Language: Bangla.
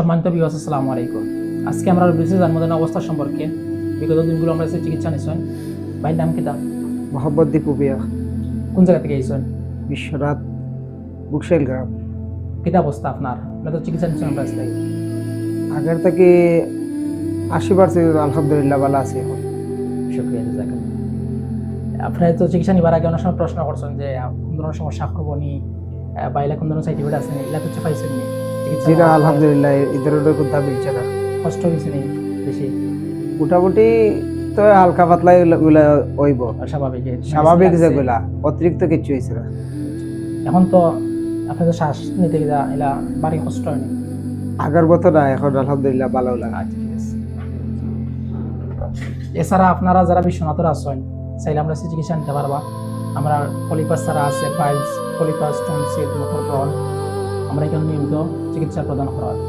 সম্মানিত ভিউয়ার্স, আসসালামু আলাইকুম। আজকে আমরা বিশেষ জন্মদিন অবস্থা সম্পর্কে বিগত দিনগুলো আমরা যে চিকিৎসা নিছেন। ভাই নাম কিতা? মোহাম্মদ দীপু বিয়া, কোন জায়গা থেকে আইছেন? বিশ্বনাথ বুকশাইল গ্রাম। কিতা অবস্থা আপনার? আপনার তো চিকিৎসা নিছেন আমরা আজকে। আগের থেকে 80% আলহামদুলিল্লাহ ভালো আছি এখন। শুকরিয়া, জাযাকাল্লাহ। আপনি তো চিকিৎসা নিবার আগে অনেক সময় প্রশ্ন করছেন যে কোন ধরনের সমস্যা করবো নি, বাইরে কোন ধরনের সাইড ইফেক্ট আছে নি, এগুলা কিছু পাইছেন নি? চিকিৎসা যেটা নেওয়ার পরে আলহামদুলিল্লাহ এই ধরনের কোনো দাম মিলছে না। কষ্ট হয়েছে নি বেশি? মোটামুটি তো হালকা পাতলা এগুলা হইব, স্বাভাবিক স্বাভাবিক যেগুলা, অতিরিক্ত কিছু হয়েছে না। এখন তো আপনাদের শ্বাস নিতে গেলে এলা বাড়ি কষ্ট হয়নি? আগের মতো না, এখন আলহামদুলিল্লাহ ভালো লাগে। আচ্ছা, ঠিক আছে। এছাড়া আপনারা যারা বিশ্বনাথের আছেন, চাইলে আমরা চিকিৎসা নিতে পারবা। আমরা পলিপাস ছাড়া আছে পাইলস, পলিপাস, টনসিল, মোটর আমরা এখানে নিয়মিত চিকিৎসা প্রদান করা হয়।